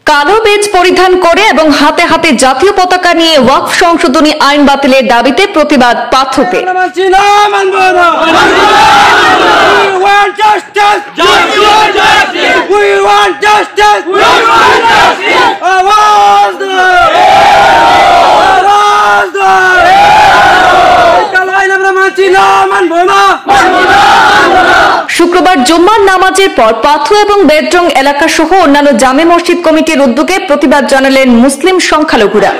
কালো বেজ পরিধান করে এবং হাতে হাতে জাতীয় পতাকা নিয়ে ওয়াকফ সংশোধনী আইন বাতিলের দাবিতে প্রতিবাদ পাথরকে। শুক্রবার জুম্মার নামাজের পর পাথু এবং বেদরং এলাকা সহ অন্যান্য জামে মসজিদ কমিটির উদ্যোগে প্রতিবাদ জানালেন মুসলিম সংখ্যালঘুরা।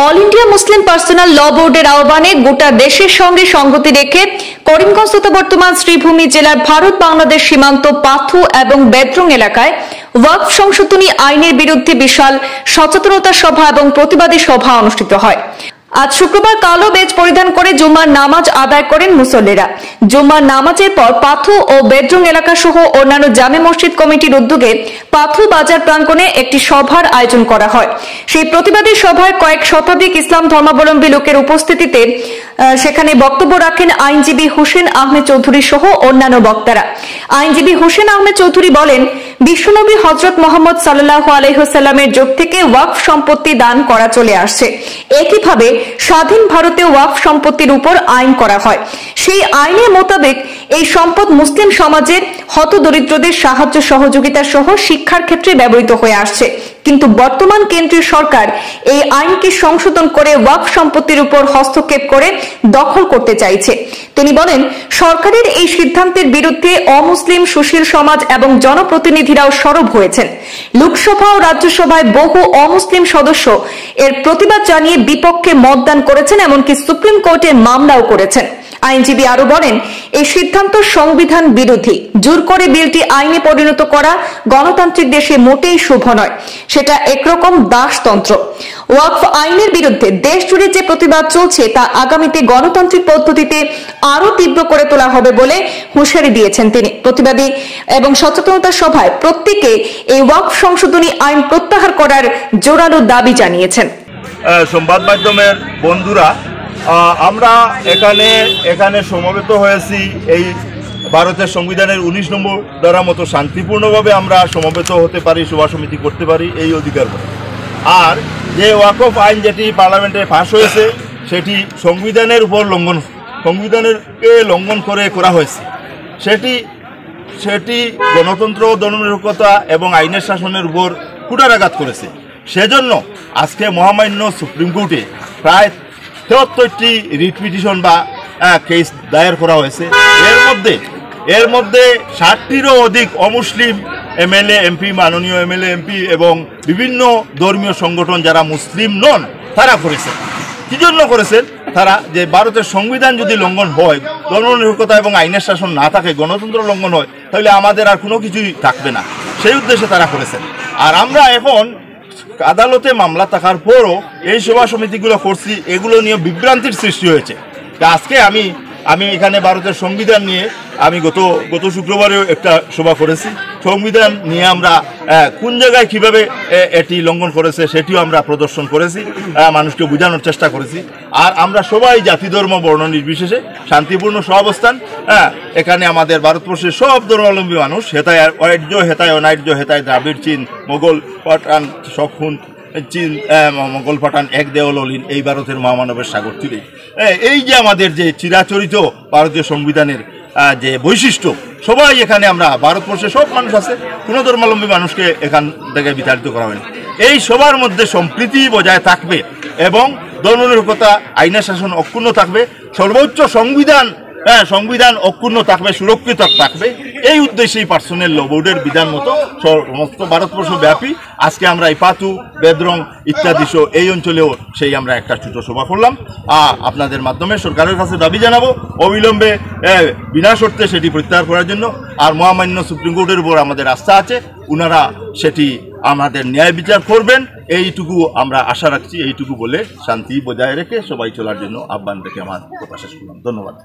অল ইন্ডিয়া মুসলিম পার্সোনাল ল বোর্ডের আহ্বানে গোটা দেশের সঙ্গে সংগতি রেখে করিমগঞ্জ তথা বর্তমান শ্রীভূমি জেলার ভারত বাংলাদেশ সীমান্ত পাথু এবং বেদরং এলাকায় ওয়াকফ সংশোধনী আইনের বিরুদ্ধে বিশাল সচেতনতা সভা এবং প্রতিবাদী সভা অনুষ্ঠিত হয়। আজ শুক্রবার কালো বেজ পরিধান করে জুম্মার নামাজ আদায় করেন মুসল্লিরা। জুম্মার নামাজের পর পাথু ও বেদরং এলাকা সহ অন্যান্য জামে মসজিদ কমিটির উদ্যোগে পাথু বাজার প্রাঙ্গণে একটি সভার আয়োজন করা হয়। সেই প্রতিবাদী সভায় কয়েক শতাধিক ইসলাম ধর্মাবলম্বী লোকের উপস্থিতিতে সেখানে বক্তব্য রাখেন আইনজীবী হোসেন আহমেদ চৌধুরী সহ অন্যান্য বক্তারা। আইনজীবী হোসেন আহমেদ চৌধুরী বলেন, বিশ্বনবী হযরত মুহাম্মদ সাল্লাল্লাহু আলাইহি ওয়াসাল্লামের যুগ থেকে ওয়াকফ সম্পত্তি দান করা চলে আসছে। একইভাবে স্বাধীন ভারতে ওয়াকফ সম্পত্তির উপর আইন করা হয়। সেই আইনের মোতাবেক এই সম্পদ মুসলিম সমাজের হতদরিদ্রদের সাহায্য সহযোগিতা সহ শিক্ষার ক্ষেত্রে ব্যবহৃত হয়ে আসছে। কিন্তু বর্তমান কেন্দ্রীয় সরকার এই আইনকে সংশোধন করে ওয়াকফ সম্পত্তির উপর হস্তক্ষেপ করে দখল করতে চাইছে। তিনি বলেন, সরকারের এই সিদ্ধান্তের বিরুদ্ধে অমুসলিম সুশীল সমাজ এবং জনপ্রতিনিধিরাও সরব হয়েছেন। লোকসভা ও রাজ্যসভায় বহু অমুসলিম সদস্য এর প্রতিবাদ জানিয়ে বিপক্ষে মতদান করেছেন, এমনকি সুপ্রিম কোর্টে মামলাও করেছেন। আইনজীবী আরো বলেন, এই সিদ্ধান্ত সংবিধান বিরোধী। জোর করে বিলটি আইনে পরিণত করা গণতান্ত্রিক দেশে মোটেই শুভ নয়, সেটা একরকম দাসতন্ত্র। ওয়াকফ আইনের বিরুদ্ধে দেশ জুড়ে যে প্রতিবাদ চলছে তা আগামীতে গণতান্ত্রিক পদ্ধতিতে আরো তীব্র করে তোলা হবে বলে হুঁশিয়ারি দিয়েছেন তিনি। প্রতিবাদী এবং সচেতনতা সভায় প্রত্যেকে এই ওয়াকফ সংশোধনী আইন প্রত্যাহার করার জোরালো দাবি জানিয়েছেন। সংবাদ মাধ্যমের বন্ধুরা, আমরা এখানে সমবেত হয়েছি এই ভারতের সংবিধানের 19 নম্বর ধারা মতো শান্তিপূর্ণভাবে আমরা সমবেত হতে পারি, সভা সমিতি করতে পারি এই অধিকার। আর যে ওয়াকফ আইন যেটি পার্লামেন্টে পাশ হয়েছে সেটি সংবিধানের উপর সংবিধানকে লঙ্ঘন করে করা হয়েছে। সেটি গণতন্ত্র, ধর্মনিরপেক্ষতা এবং আইনের শাসনের উপর কুঠারাঘাত করেছে। সেজন্য আজকে মহামান্য সুপ্রিম কোর্টে প্রায় 73টি রিট পিটিশন বা কেস দায়ের করা হয়েছে। এর মধ্যে 60টিরও অধিক অমুসলিম এমএলএ এমপি, মাননীয় এমএলএ এমপি এবং বিভিন্ন ধর্মীয় সংগঠন যারা মুসলিম নন তারা করেছেন। কি জন্য করেছেন? তারা যে ভারতের সংবিধান যদি লঙ্ঘন হয়, ধর্মনিরপেক্ষতা এবং আইনের শাসন না থাকে, গণতন্ত্র লঙ্ঘন হয়, তাহলে আমাদের আর কোনো কিছুই থাকবে না, সেই উদ্দেশ্যে তারা করেছেন। আর আমরা এখন আদালতে মামলা থাকার পরও এই সভা সমিতিগুলো করছি, এগুলো নিয়ে বিভ্রান্তির সৃষ্টি হয়েছে। আজকে আমি এখানে ভারতের সংবিধান নিয়ে আমি গত শুক্রবারেও একটা সভা করেছি। সংবিধান নিয়ে আমরা কোন জায়গায় কিভাবে এটি লঙ্ঘন করেছে সেটিও আমরা প্রদর্শন করেছি, মানুষকে বোঝানোর চেষ্টা করেছি। আর আমরা সবাই জাতি ধর্ম বর্ণ নির্বিশেষে শান্তিপূর্ণ সহাবস্থান, এখানে আমাদের ভারতবর্ষের সব ধর্মাবলম্বী মানুষ, হেতায় ঐর্য, হেতায় অনার্য, হেতায় দ্রাবিড়, চীন, মোগল, পাঠান, শকুন, চীন, মোগল, পাঠান, এক দেওয়াল অলিন, এই ভারতের মহামানবের সাগর তীরে এই যে আমাদের যে চিরাচরিত ভারতীয় সংবিধানের যে বৈশিষ্ট্য, সবাই এখানে আমরা ভারতবর্ষে সব মানুষ আছে, কোনো ধর্মাবলম্বী মানুষকে এখান থেকে বিতাড়িত করা হয়নি। এই সবার মধ্যে সম্প্রীতি বজায় থাকবে এবং ধর্মনিরপেক্ষতা, আইনের শাসন অক্ষুণ্ণ থাকবে, সর্বোচ্চ সংবিধান অক্ষুণ্ণ থাকবে, সুরক্ষিত থাকবে। এই উদ্দেশ্যেই পার্সোনাল ল বোর্ডের বিধান মতো সমস্ত ভারতবর্ষ ব্যাপী আজকে আমরা এই পাথু, বেদরং ইত্যাদি এই অঞ্চলেও সেই আমরা একটা ছোট সভা করলাম। আপনাদের মাধ্যমে সরকারের কাছে দাবি জানাবো অবিলম্বে বিনা শর্তে সেটি প্রত্যাহার করার জন্য। আর মহামান্য সুপ্রিম কোর্টের উপর আমাদের আস্থা আছে, ওনারা সেটি আমাদের ন্যায় বিচার করবেন, এইটুকু আমরা আশা রাখছি। এইটুকু বলে শান্তি বজায় রেখে সবাই চলার জন্য আহ্বান রেখে আমার কথা শেষ করলাম। ধন্যবাদ।